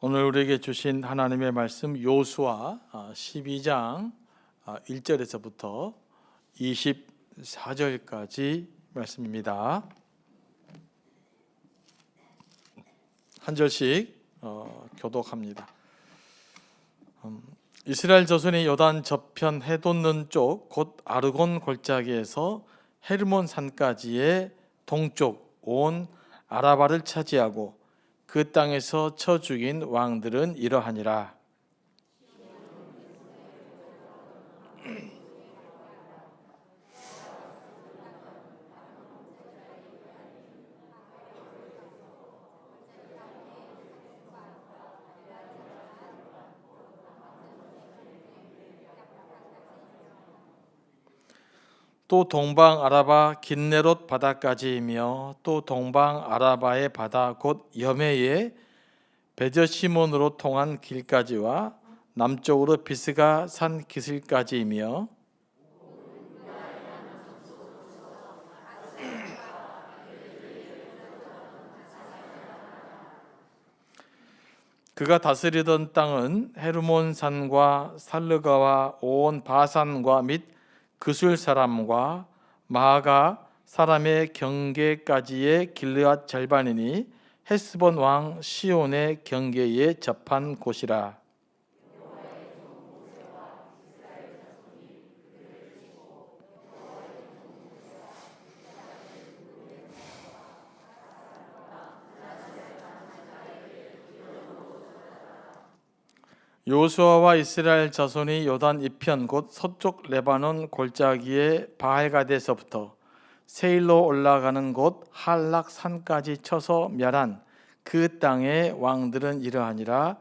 오늘 우리에게 주신 하나님의 말씀 요수아 12장 1절에서부터 24절까지 말씀입니다. 한 절씩 교독합니다. 이스라엘 자손이 요단 저편 해돋는 쪽 곧 아르곤 골짜기에서 헤르몬 산까지의 동쪽 온 아라바를 차지하고 그 땅에서 쳐 죽인 왕들은 이러하니라. 또 동방 아라바 긴네롯 바다까지이며 또 동방 아라바의 바다 곧 여메의 베저시몬으로 통한 길까지와 남쪽으로 비스가 산 기슭까지이며 그가 다스리던 땅은 헤르몬 산과 살르가와 온 바산과 및 그술 사람과 마아가 사람의 경계까지의 길르앗 절반이니 헤스본 왕 시온의 경계에 접한 곳이라. 요수아와 이스라엘 자손이 요단 이편 곧 서쪽 레바논 골짜기의 바알가데서부터 세일로 올라가는 곳 할락 산까지 쳐서 멸한 그 땅의 왕들은 이러하니라.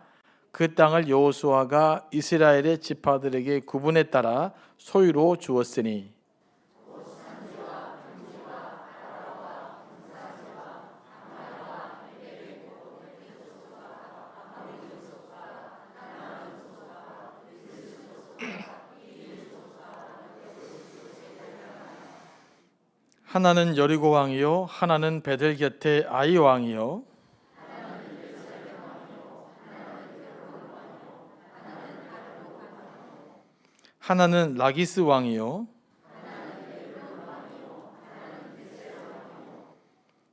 그 땅을 여호수아가 이스라엘의 지파들에게 구분에 따라 소유로 주었으니 하나는 여리고 왕이요 하나는 베델 곁에 아이 왕이요 하나는 라기스 왕이요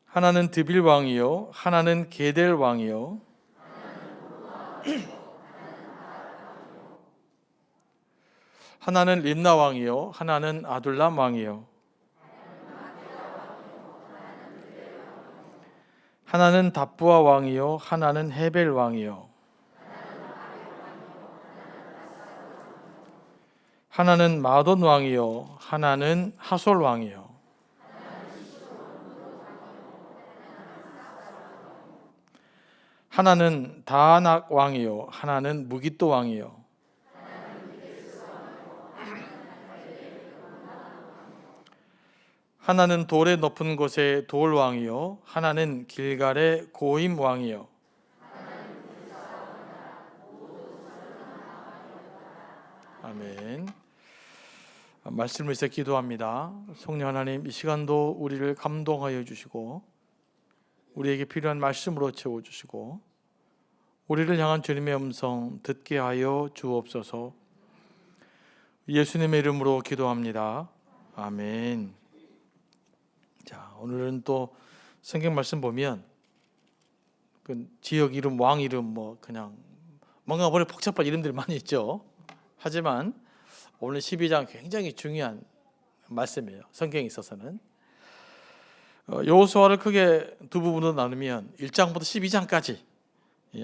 하나는 드빌 왕이요 하나는 게델 왕이요 하나는 림나 왕이요 하나는 아둘람 왕이요 하나는 답부아 왕이요 하나는 헤벨 왕이요 하나는 마돈 왕이요 하나는 하솔 왕이요 하나는 다아낙 왕이요 하나는 무기또 왕이요 하나는 돌의 높은 곳에 돌 왕이요 하나는 길갈의 고임 왕이요 아멘. 말씀을 위해서 기도합니다. 성령 하나님, 이 시간도 우리를 감동하여 주시고 우리에게 필요한 말씀으로 채워주시고 우리를 향한 주님의 음성 듣게 하여 주옵소서. 예수님의 이름으로 기도합니다. 아멘. 자, 오늘은 또 성경 말씀 보면 그 지역 이름, 왕 이름 뭐 그냥 뭔가 머리 복잡한 이름들이 많이 있죠. 하지만 오늘 12장 굉장히 중요한 말씀이에요. 성경에 있어서는 여호수아를 크게 두 부분으로 나누면 1장부터 12장까지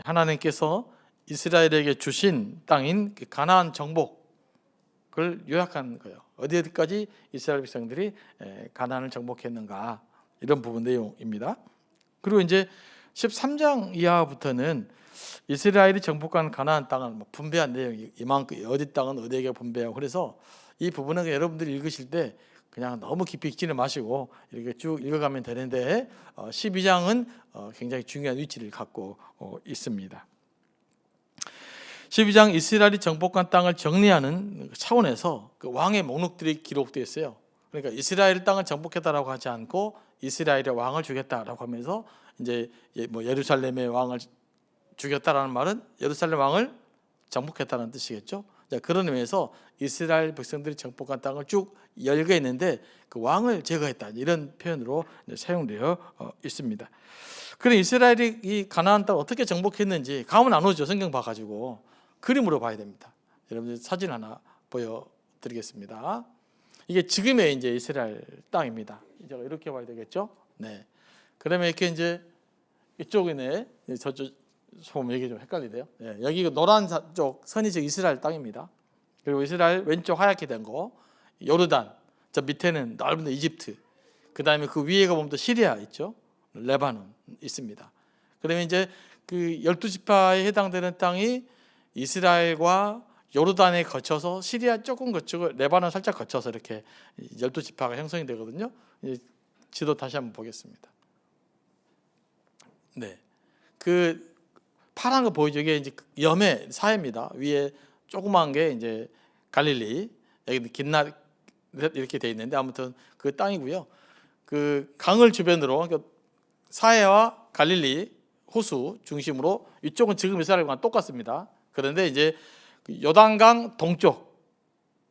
하나님께서 이스라엘에게 주신 땅인 가나안 정복을 요약한 거예요. 어디까지 이스라엘 백성들이 가나안을 정복했는가, 이런 부분 내용입니다. 그리고 이제 13장 이하부터는 이스라엘이 정복한 가나안 땅을 분배한 내용이 이만큼, 어디 땅은 어디에게 분배하고, 그래서 이 부분은 여러분들이 읽으실 때 그냥 너무 깊이 읽지는 마시고 이렇게 쭉 읽어가면 되는데 12장은 굉장히 중요한 위치를 갖고 있습니다. 12장 이스라엘이 정복한 땅을 정리하는 차원에서 그 왕의 목록들이 기록되어 있어요. 그러니까 이스라엘 땅을 정복했다라고 하지 않고 이스라엘의 왕을 주겠다라고 하면서 이제 뭐 예루살렘의 왕을 죽였다라는 말은 예루살렘 왕을 정복했다는 뜻이겠죠. 자, 그런 의미에서 이스라엘 백성들이 정복한 땅을 쭉 열게 했는데 그 왕을 제거했다, 이런 표현으로 사용되어 있습니다. 그럼 이스라엘이 이 가나안 땅을 어떻게 정복했는지 감은 안 오죠. 성경 봐가지고 그림으로 봐야 됩니다. 여러분들 사진 하나 보여드리겠습니다. 이게 지금의 이제 이스라엘 땅입니다. 이제 이렇게 봐야 되겠죠. 네. 그러면 이렇게 이제 이쪽이네, 저쪽 보면 이게 좀 헷갈리네요. 네. 여기 노란 쪽 선이 저 이스라엘 땅입니다. 그리고 이스라엘 왼쪽 하얗게 된 거 요르단, 저 밑에는 넓은 이집트, 그 다음에 그 위에가 보면 또 시리아 있죠. 레바논 있습니다. 그러면 이제 그 12지파에 해당되는 땅이 이스라엘과 요르단에 거쳐서 시리아 조금 거치고 레바논 살짝 거쳐서 이렇게 12지파가 형성이 되거든요. 지도 다시 한번 보겠습니다. 네, 그 파란 거 보이죠? 이게 이제 염해 사해입니다. 위에 조그만 게 이제 갈릴리, 여기 긴나 이렇게 돼 있는데 아무튼 그 땅이고요. 그 강을 주변으로, 그러니까 사해와 갈릴리 호수 중심으로 이쪽은 지금 이스라엘과 똑같습니다. 그런데 이제 요단강 동쪽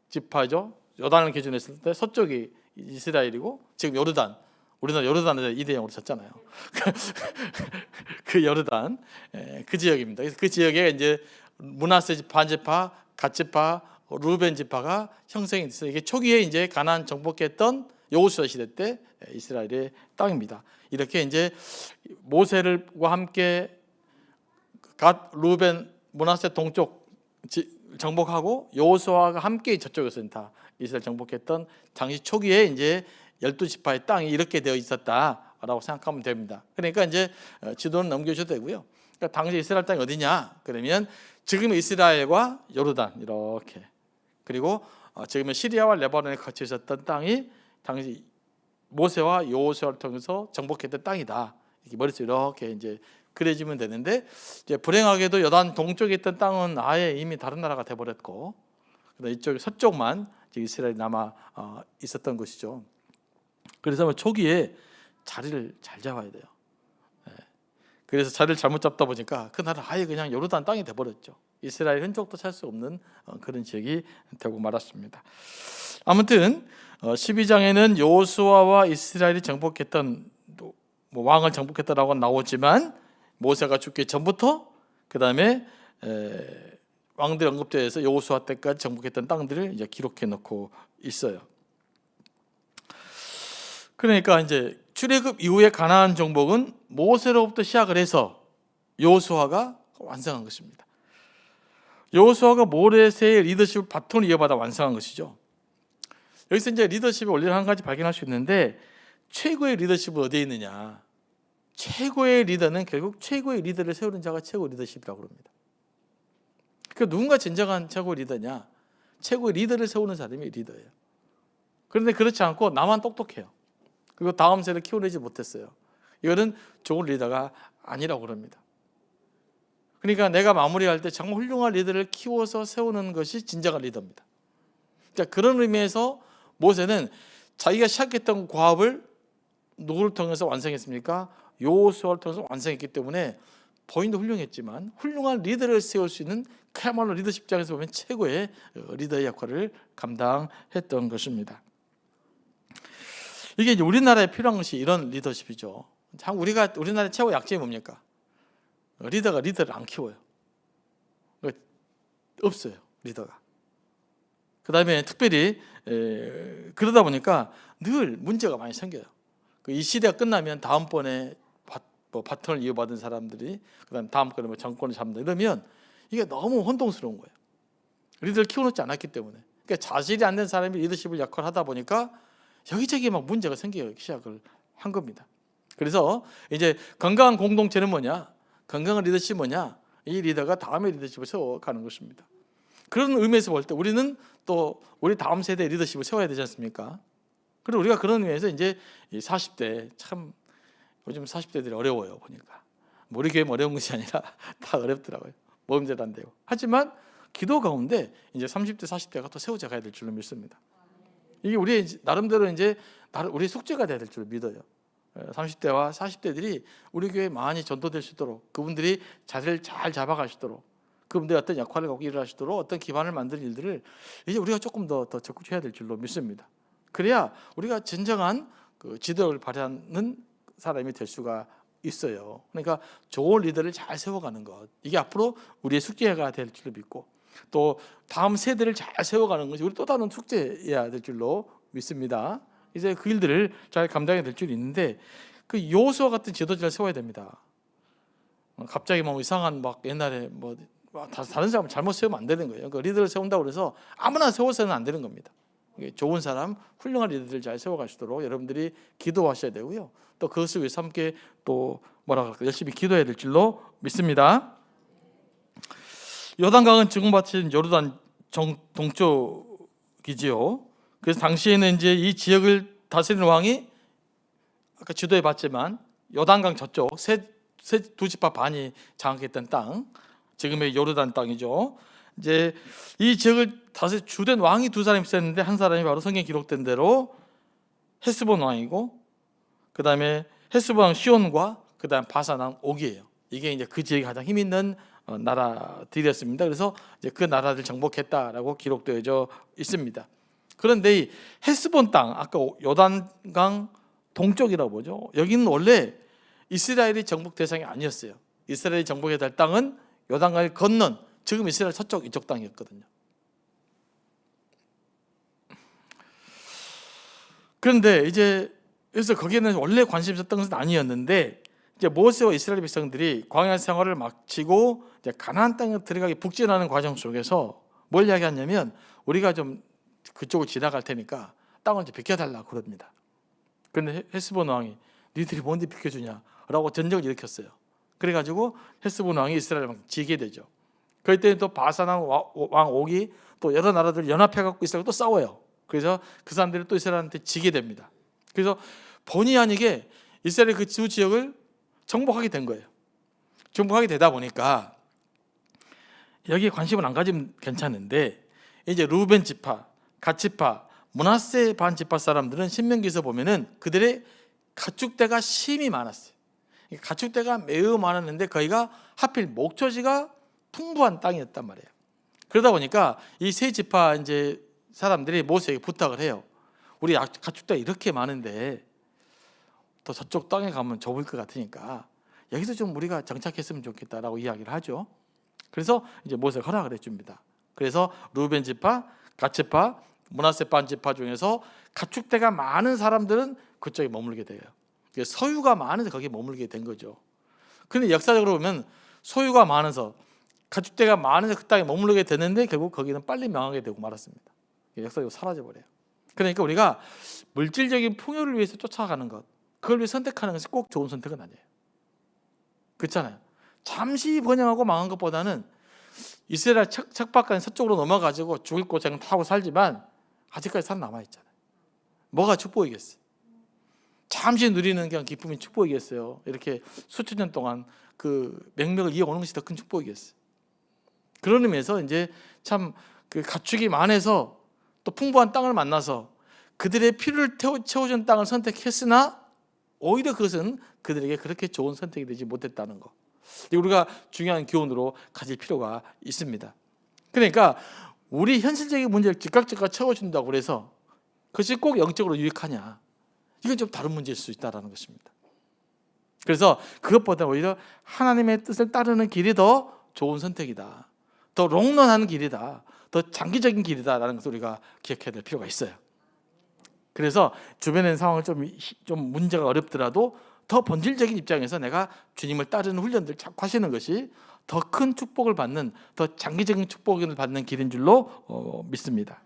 지파죠. 요단을 기준으로 했을 때 서쪽이 이스라엘이고 지금 요르단, 우리나라 요르단에서 2대0으로 졌잖아요. 그 요르단, 그 지역입니다. 그래서 그 지역에 이제 므낫세 반지파, 갓지파, 루벤 지파가 형성이 됐어요. 이게 초기에 이제 가나안 정복했던 여호수아 시대 때 이스라엘의 땅입니다. 이렇게 이제 모세와 함께 갓, 루벤, 므낫세 동쪽 정복하고 여호수아가 함께 저쪽에서 다 이스라엘 정복했던 당시 초기에 이제 12지파의 땅이 이렇게 되어 있었다라고 생각하면 됩니다. 그러니까 이제 지도는 넘겨주셔도 되고요. 그러니까 당시 이스라엘 땅이 어디냐? 그러면 지금 이스라엘과 요르단 이렇게, 그리고 지금은 시리아와 레바논에 거쳐 있었던 땅이 당시 모세와 여호수아를 통해서 정복했던 땅이다. 이렇게 머릿속에 이렇게 이제 그려지면 되는데, 이제 불행하게도 요단 동쪽에 있던 땅은 아예 이미 다른 나라가 돼버렸고, 이쪽 서쪽만 이스라엘이 남아 있었던 것이죠. 그래서 초기에 자리를 잘 잡아야 돼요. 그래서 자리를 잘못 잡다 보니까 그 나라 아예 그냥 요르단 땅이 돼버렸죠. 이스라엘 흔적도 찾을 수 없는 그런 지역이 되고 말았습니다. 아무튼 12장에는 여호수아와 이스라엘이 정복했던 왕을 정복했다라고 나오지만 모세가 죽기 전부터 그 다음에 왕들 언급되어서 여호수아 때까지 정복했던 땅들을 이제 기록해 놓고 있어요. 그러니까 이제 출애굽 이후의 가나안 정복은 모세로부터 시작을 해서 여호수아가 완성한 것입니다. 여호수아가 모세의 리더십을 바톤을 이어받아 완성한 것이죠. 여기서 이제 리더십의 원리를 한 가지 발견할 수 있는데, 최고의 리더십은 어디에 있느냐? 최고의 리더는 결국 최고의 리더를 세우는 자가 최고의 리더십이라고 합니다. 그러니까 누군가 진정한 최고의 리더냐? 최고의 리더를 세우는 사람이 리더예요. 그런데 그렇지 않고 나만 똑똑해요. 그리고 다음 세대를 키워내지 못했어요. 이거는 좋은 리더가 아니라고 그럽니다. 그러니까 내가 마무리할 때 정말 훌륭한 리더를 키워서 세우는 것이 진정한 리더입니다. 자, 그런 의미에서 모세는 자기가 시작했던 과업을 누구를 통해서 완성했습니까? 여호수아를 통해서 완성했기 때문에 본인도 훌륭했지만 훌륭한 리더를 세울 수 있는, 그야말로 리더십장에서 보면 최고의 리더의 역할을 감당했던 것입니다. 이게 이제 우리나라에 필요한 것이 이런 리더십이죠. 우리나라의 최고 약점이 뭡니까? 리더가 리더를 안 키워요. 없어요, 리더가. 그 다음에 특별히 그러다 보니까 늘 문제가 많이 생겨요. 이 시대가 끝나면 다음번에 바톤을 이어받은 사람들이 그다음 다음번에 정권을 잡는다 이러면 이게 너무 혼동스러운 거예요. 리더를 키워놓지 않았기 때문에. 그러니까 자질이 안 된 사람이 리더십을 역할을 하다 보니까 여기저기 막 문제가 생기기 시작을 한 겁니다. 그래서 이제 건강한 공동체는 뭐냐? 건강한 리더십이 뭐냐? 이 리더가 다음의 리더십을 세워가는 것입니다. 그런 의미에서 볼 때 우리는 또 우리 다음 세대의 리더십을 세워야 되지 않습니까? 그리고 우리가 그런 의미에서 이제 40대, 참 요즘 40대들이 어려워요 보니까. 우리 교회는 어려운 것이 아니라 다 어렵더라고요. 모임제도 안 되고. 하지만 기도 가운데 이제 30대, 40대가 또 세워져 가야 될 줄로 믿습니다. 이게 우리의 나름대로 이제 우리 숙제가 돼야 될 줄로 믿어요. 30대와 40대들이 우리 교회에 많이 전도될 수 있도록, 그분들이 자세를 잘 잡아가시도록, 그분들이 어떤 역할을 갖고 일하시도록 어떤 기반을 만드는 일들을 이제 우리가 조금 더 적극해야 될 줄로 믿습니다. 그래야 우리가 진정한 그 지도력을 발휘하는 사람이 될 수가 있어요. 그러니까 좋은 리더를 잘 세워가는 것, 이게 앞으로 우리의 숙제가 될 줄로 믿고, 또 다음 세대를 잘 세워가는 것이 우리 또 다른 숙제여야 될 줄로 믿습니다. 이제 그 일들을 잘 감당해야 될 줄이 있는데, 그 여호수아 같은 지도자를 세워야 됩니다. 갑자기 뭐 이상한 막 옛날에 뭐 다른 사람 잘못 세우면 안 되는 거예요. 그 리더를 세운다고 그래서 아무나 세워서는 안 되는 겁니다. 좋은 사람, 훌륭한 리더들 잘 세워가시도록 여러분들이 기도하셔야 되고요. 또 그것을 위해서 함께 또 열심히 기도해야 될 줄로 믿습니다. 요단강은 지금 같은 요르단 동쪽이지요. 그래서 당시에는 이제 이 지역을 다스리는 왕이 아까 지도에 봤지만 요단강 저쪽 두 지파 반이 장악했던 땅, 지금의 요르단 땅이죠. 이제 이 지역을 다시 주된 왕이 두 사람이 있었는데, 한 사람이 바로 성경에 기록된 대로 헤스본 왕이고, 그 다음에 헤스본 왕 시온과 그 다음 바산 왕 옥이에요. 이게 이제 그 지역이 가장 힘 있는 나라들이었습니다. 그래서 이제 그 나라들 정복했다라고 기록되어져 있습니다. 그런데 이 헤스본 땅, 아까 요단강 동쪽이라고 보죠. 여기는 원래 이스라엘이 정복 대상이 아니었어요. 이스라엘이 정복해야 될 땅은 요단강을 건넌 지금 이스라엘 서쪽 이쪽 땅이었거든요. 그런데 이제 그래서 거기에는 원래 관심 있었던 것은 아니었는데, 이제 모세와 이스라엘 백성들이 광야 생활을 마치고 이제 가나안 땅에 들어가기 북진하는 과정 속에서 뭘 이야기하냐면, 우리가 좀 그쪽을 지나갈 테니까 땅을 좀 비켜달라고 그럽니다. 그런데 헤스본 왕이 니들이 뭔데 비켜주냐라고 전쟁을 일으켰어요. 그래가지고 헤스본 왕이 이스라엘을 막 지게 되죠. 그때 또 바산 왕 옥이 또 여러 나라들 연합해갖고 이스라엘과 또 싸워요. 그래서 그 사람들이 또 이스라엘한테 지게 됩니다. 그래서 본의 아니게 이스라엘의 그 두 지역을 정복하게 된 거예요. 정복하게 되다 보니까 여기에 관심을 안 가지면 괜찮은데, 이제 루벤 지파, 갓 지파, 므낫세 반 지파 사람들은 신명기에서 보면은 그들의 가축대가 심히 많았어요. 가축대가 매우 많았는데 거기가 하필 목초지가 풍부한 땅이었단 말이에요. 그러다 보니까 이 세 지파 이제 사람들이 모세에게 부탁을 해요. 우리 가축대가 이렇게 많은데 또 저쪽 땅에 가면 좁을 것 같으니까 여기서 좀 우리가 정착했으면 좋겠다라고 이야기를 하죠. 그래서 이제 모세가 허락을 해줍니다. 그래서 루벤 지파, 갓 지파, 므낫세 반 지파 중에서 가축대가 많은 사람들은 그쪽에 머물게 돼요. 소유가 많아서 거기에 머물게 된 거죠. 그런데 역사적으로 보면 소유가 많아서 가축대가 많아서 그 땅에 머무르게 되는데 결국 거기는 빨리 망하게 되고 말았습니다. 역사적으로 사라져버려요. 그러니까 우리가 물질적인 풍요를 위해서 쫓아가는 것, 그걸 위해 선택하는 것이 꼭 좋은 선택은 아니에요. 그렇잖아요. 잠시 번영하고 망한 것보다는 이스라엘 척박한 서쪽으로 넘어가지고 죽을 고생 타고 살지만 아직까지 살아남아있잖아요. 뭐가 축복이겠어요? 잠시 누리는 그냥 기쁨이 축복이겠어요? 이렇게 수천 년 동안 그 명맥을 이어오는 것이 더 큰 축복이겠어요. 그런 의미에서 이제 참 그 가축이 많아서 또 풍부한 땅을 만나서 그들의 필요를 채워준 땅을 선택했으나 오히려 그것은 그들에게 그렇게 좋은 선택이 되지 못했다는 거, 우리가 중요한 교훈으로 가질 필요가 있습니다. 그러니까 우리 현실적인 문제를 즉각 채워준다고 그래서 그것이 꼭 영적으로 유익하냐, 이건 좀 다른 문제일 수 있다는 것입니다. 그래서 그것보다 오히려 하나님의 뜻을 따르는 길이 더 좋은 선택이다, 더 롱런하는 길이다, 더 장기적인 길이다라는 것을 우리가 기억해야 될 필요가 있어요. 그래서 주변의 상황을 좀 문제가 어렵더라도 더 본질적인 입장에서 내가 주님을 따르는 훈련들을 자꾸 하시는 것이 더 큰 축복을 받는, 더 장기적인 축복을 받는 길인 줄로 믿습니다.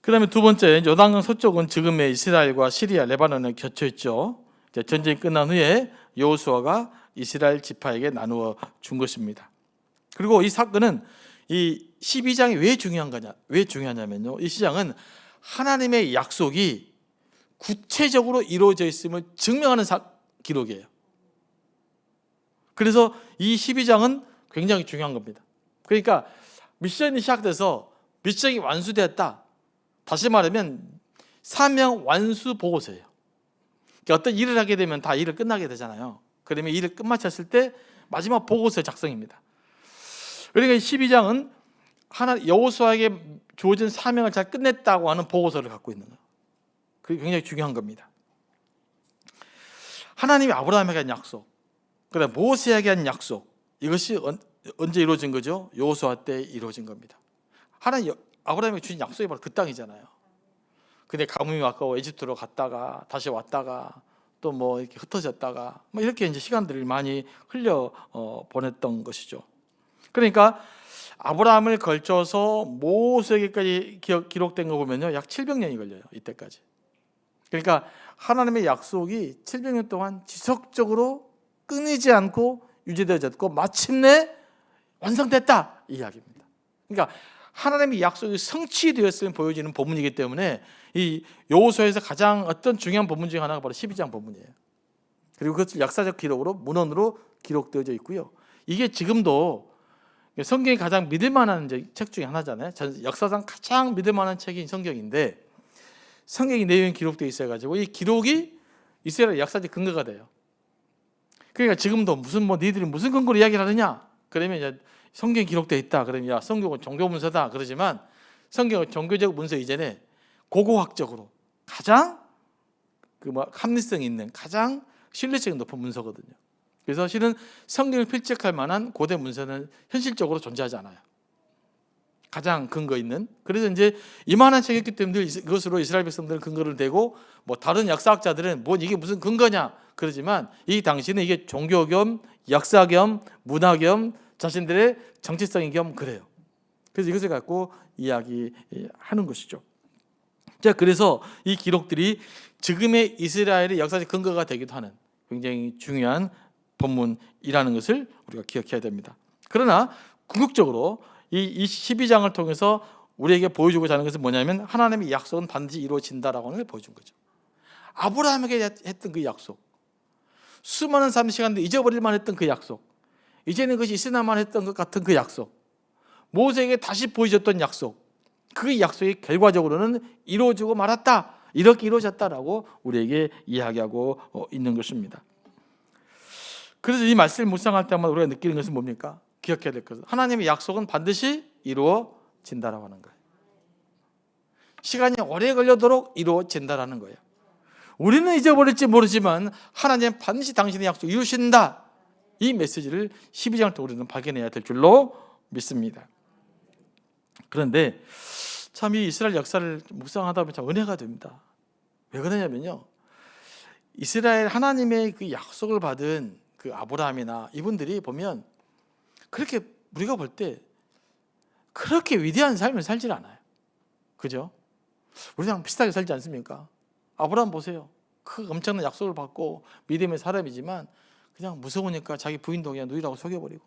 그 다음에 두 번째, 요단강 서쪽은 지금의 이스라엘과 시리아, 레바논에 겹쳐 있죠. 전쟁이 끝난 후에 여호수아가 이스라엘 지파에게 나누어 준 것입니다. 그리고 이 사건은 이 12장이 왜 중요하냐면요, 이 시장은 하나님의 약속이 구체적으로 이루어져 있음을 증명하는 기록이에요. 그래서 이 12장은 굉장히 중요한 겁니다. 그러니까 미션이 시작돼서 미션이 완수되었다, 다시 말하면 사명 완수 보고서예요. 그러니까 어떤 일을 하게 되면 다 일을 끝나게 되잖아요. 그러면 일을 끝마쳤을 때 마지막 보고서 작성입니다. 그러니까 12장은 여호수아에게 주어진 사명을 잘 끝냈다고 하는 보고서를 갖고 있는 거예요. 그게 굉장히 중요한 겁니다. 하나님이 아브라함에게 한 약속, 그다음 모세에게 한 약속, 이것이 언제 이루어진 거죠? 여호수아 때 이루어진 겁니다. 하나님 아브라함에게 주신 약속이 바로 그 땅이잖아요. 근데 가뭄이 왔고 에집트로 갔다가 다시 왔다가 또 뭐 이렇게 흩어졌다가 뭐 이렇게 이제 시간들을 많이 흘려 보냈던 것이죠. 그러니까 아브라함을 걸쳐서 모세에게까지 기록된 거 보면요, 약 700년이 걸려요. 이때까지. 그러니까 하나님의 약속이 700년 동안 지속적으로 끊이지 않고 유지되어졌고 마침내 완성됐다 이 이야기입니다. 그러니까 하나님의 약속이 성취되었음을 보여지는 본문이기 때문에 이 여호수아에서 가장 어떤 중요한 본문 중에 하나가 바로 12장 본문이에요. 그리고 그것을 역사적 기록으로 문헌으로 기록되어져 있고요. 이게 지금도 성경이 가장 믿을 만한 책 중에 하나잖아요. 역사상 가장 믿을 만한 책이 성경인데 성경의 내용이 기록되어 있어가지고 이 기록이 이스라엘 역사적 근거가 돼요. 그러니까 지금도 니들이 무슨 근거로 이야기를 하느냐? 그러면 이제 성경이 기록되어 있다. 그러면 야, 성경은 종교 문서다. 그러지만 성경은 종교적 문서 이전에 고고학적으로 가장 합리성 있는 가장 신뢰성이 높은 문서거든요. 그래서 실은 성경을 필적할 만한 고대 문서는 현실적으로 존재하지 않아요. 가장 근거 있는. 그래서 이제 이만한 책이었기 때문에 이것으로 이스라엘 백성들은 근거를 대고 뭐 다른 역사학자들은 뭐 이게 무슨 근거냐 그러지만 이 당시는 이게 종교 겸 역사 겸 문화 겸 자신들의 정치성이 겸 그래요. 그래서 이것을 갖고 이야기하는 것이죠. 자, 그래서 이 기록들이 지금의 이스라엘의 역사적 근거가 되기도 하는 굉장히 중요한 본문이라는 것을 우리가 기억해야 됩니다. 그러나 궁극적으로 이 12장을 통해서 우리에게 보여주고자 하는 것은 뭐냐면 하나님의 약속은 반드시 이루어진다라고 하는 걸 보여준 거죠. 아브라함에게 했던 그 약속, 수많은 삶의 시간들 잊어버릴 만했던 그 약속, 이제는 그것이 있으나만 했던 것 같은 그 약속, 모세에게 다시 보여줬던 약속, 그 약속이 결과적으로는 이루어지고 말았다, 이렇게 이루어졌다라고 우리에게 이야기하고 있는 것입니다. 그래서 이 말씀을 묵상할 때마다 우리가 느끼는 것은 뭡니까? 기억해야 될 것은 하나님의 약속은 반드시 이루어진다라고 하는 거예요. 시간이 오래 걸려도록 이루어진다라는 거예요. 우리는 잊어버릴지 모르지만 하나님은 반드시 당신의 약속을 이루신다. 이 메시지를 12장을 통해 우리는 발견해야 될 줄로 믿습니다. 그런데 참 이 이스라엘 역사를 묵상하다 보면 참 은혜가 됩니다. 왜 그러냐면요, 이스라엘 하나님의 그 약속을 받은 그 아브라함이나 이분들이 보면 그렇게 우리가 볼 때 그렇게 위대한 삶을 살질 않아요. 그죠? 우리랑 비슷하게 살지 않습니까? 아브라함 보세요. 그 엄청난 약속을 받고 믿음의 사람이지만 그냥 무서우니까 자기 부인도 그냥 누이라고 속여버리고,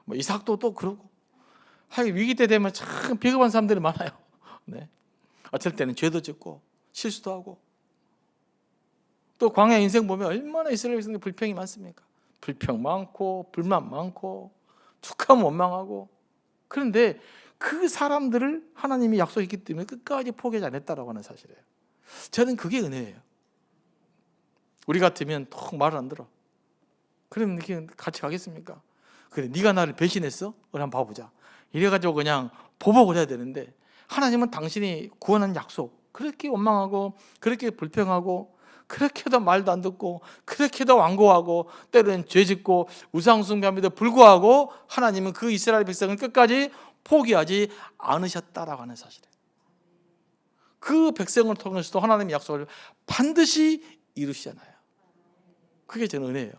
뭐 이삭도 또 그러고, 하여간 위기 때 되면 참 비겁한 사람들이 많아요. 네. 어쩔 때는 죄도 짓고 실수도 하고, 또 광야 인생 보면 얼마나 이스라엘 백성들 불평이 많습니까? 불평 많고 불만 많고 툭하면 원망하고. 그런데 그 사람들을 하나님이 약속했기 때문에 끝까지 포기하지 않았다라고 하는 사실이에요. 저는 그게 은혜예요. 우리 같으면 톡 말을 안 들어. 그러면 이렇게 같이 가겠습니까? 그래, 네가 나를 배신했어? 우리 한번 봐보자. 이래가지고 그냥 보복을 해야 되는데 하나님은 당신이 구원한 약속, 그렇게 원망하고 그렇게 불평하고 그렇게도 말도 안 듣고 그렇게도 완고하고 때로는 죄짓고 우상숭배함에도 불구하고 하나님은 그 이스라엘 백성을 끝까지 포기하지 않으셨다라고 하는 사실이에요. 그 백성을 통해서도 하나님의 약속을 반드시 이루시잖아요. 그게 저는 은혜예요.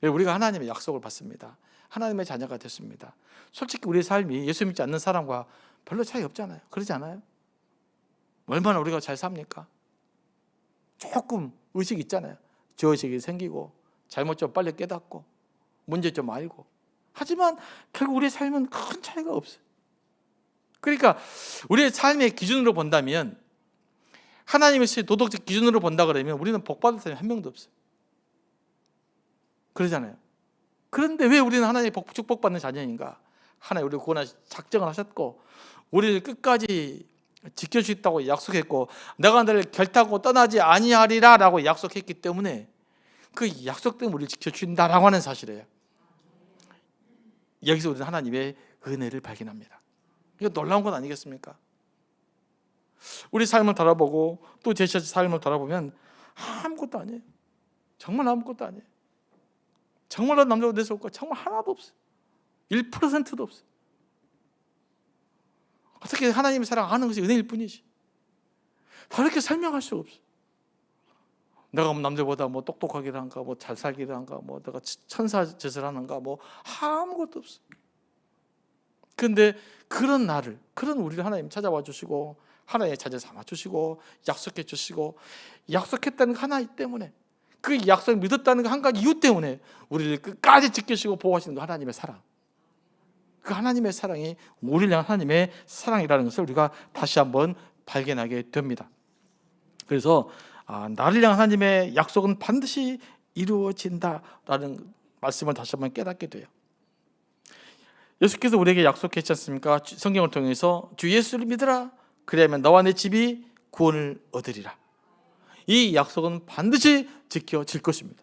우리가 하나님의 약속을 받습니다. 하나님의 자녀가 됐습니다. 솔직히 우리의 삶이 예수 믿지 않는 사람과 별로 차이 없잖아요. 그러지 않아요? 얼마나 우리가 잘 삽니까? 조금 의식이 있잖아요. 죄의식이 생기고 잘못 좀 빨리 깨닫고 문제 좀 알고, 하지만 결국 우리의 삶은 큰 차이가 없어요. 그러니까 우리의 삶의 기준으로 본다면, 하나님의 도덕적 기준으로 본다 그러면 우리는 복받을 사람이 한 명도 없어요. 그러잖아요. 그런데 왜 우리는 하나님의 축복받는 자녀인가? 하나님 우리를 구원하시 작정을 하셨고 우리를 끝까지 지켜주겠다고 약속했고 내가 너를 결단하고 떠나지 아니하리라 라고 약속했기 때문에 그 약속 때문에 우리를 지켜준다라고 하는 사실이에요. 여기서 우리는 하나님의 은혜를 발견합니다. 이거 놀라운 건 아니겠습니까? 우리 삶을 돌아보고 또 제 삶을 돌아보면 아무것도 아니에요. 정말 아무것도 아니에요. 정말로 남자가 내 속과 정말 하나도 없어요. 1%도 없어요. 어떻게 하나님의 사랑 아는 것이 은혜일 뿐이지. 다르게 설명할 수가 없어요. 내가 남자보다 뭐 똑똑하기를 한가, 뭐 잘 살기를 한가, 뭐 내가 천사 짓을 하는가, 뭐 아무것도 없어요. 그런데 그런 나를, 그런 우리를 하나님 찾아와 주시고 하나님의 자녀 삼아 주시고 약속해 주시고 약속했다는 거 하나 때문에 그 약속을 믿었다는 거 한 가지 이유 때문에 우리를 끝까지 지키시고 보호하시는 거 하나님의 사랑. 그 하나님의 사랑이 우리를 향한 하나님의 사랑이라는 것을 우리가 다시 한번 발견하게 됩니다. 그래서 나를 향한 하나님의 약속은 반드시 이루어진다라는 말씀을 다시 한번 깨닫게 돼요. 예수께서 우리에게 약속했지 않습니까? 성경을 통해서 주 예수를 믿으라. 그리하면 너와 내 집이 구원을 얻으리라. 이 약속은 반드시 지켜질 것입니다.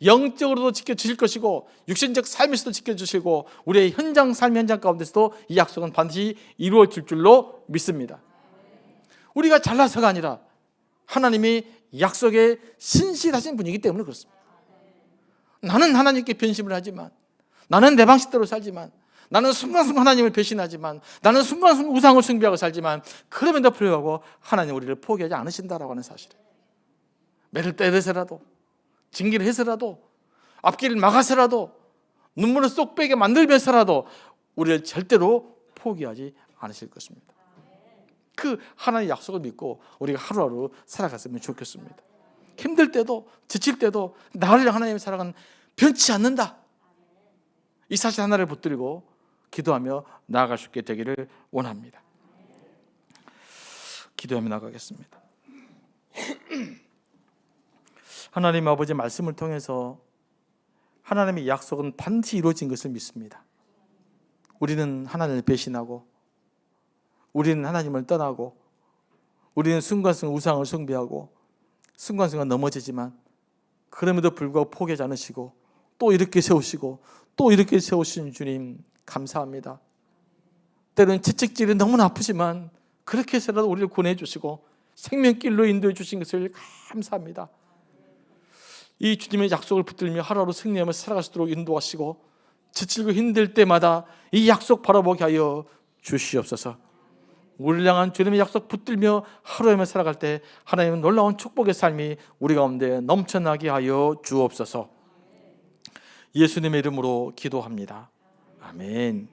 영적으로도 지켜주실 것이고 육신적 삶에서도 지켜주시고 우리의 현장 삶 현장 가운데서도 이 약속은 반드시 이루어질 줄로 믿습니다. 우리가 잘나서가 아니라 하나님이 약속에 신실하신 분이기 때문에 그렇습니다. 나는 하나님께 변심을 하지만, 나는 내 방식대로 살지만, 나는 순간순간 하나님을 배신하지만, 나는 순간순간 우상을 숭배하고 살지만, 그럼에도 불구하고 하나님 우리를 포기하지 않으신다라고 하는 사실이에요. 매를 때려서라도, 징계를 해서라도, 앞길을 막아서라도, 눈물을 쏙 빼게 만들면서라도 우리를 절대로 포기하지 않으실 것입니다. 그 하나님의 약속을 믿고 우리가 하루하루 살아갔으면 좋겠습니다. 힘들 때도 지칠 때도 나를 향한 하나님의 사랑은 변치 않는다. 이 사실 하나를 붙들고 기도하며 나아갈 수 있게 되기를 원합니다. 기도하며 나가겠습니다. 하나님 아버지 말씀을 통해서 하나님의 약속은 반드시 이루어진 것을 믿습니다. 우리는 하나님을 배신하고 우리는 하나님을 떠나고 우리는 순간순간 우상을 숭배하고 순간순간 넘어지지만 그럼에도 불구하고 포기하지 않으시고 또 이렇게 세우시고 또 이렇게 세우신 주님 감사합니다. 때로는 채찍질이 너무나 아프지만 그렇게 해서라도 우리를 구원해 주시고 생명길로 인도해 주신 것을 감사합니다. 이 주님의 약속을 붙들며 하루하루 승리하며 살아갈 수 있도록 인도하시고 지치고 힘들 때마다 이 약속 바라보게 하여 주시옵소서. 우리를 향한 주님의 약속 붙들며 하루하루 살아갈 때 하나님은 놀라운 축복의 삶이 우리 가운데 넘쳐나게 하여 주옵소서. 예수님의 이름으로 기도합니다. 아멘.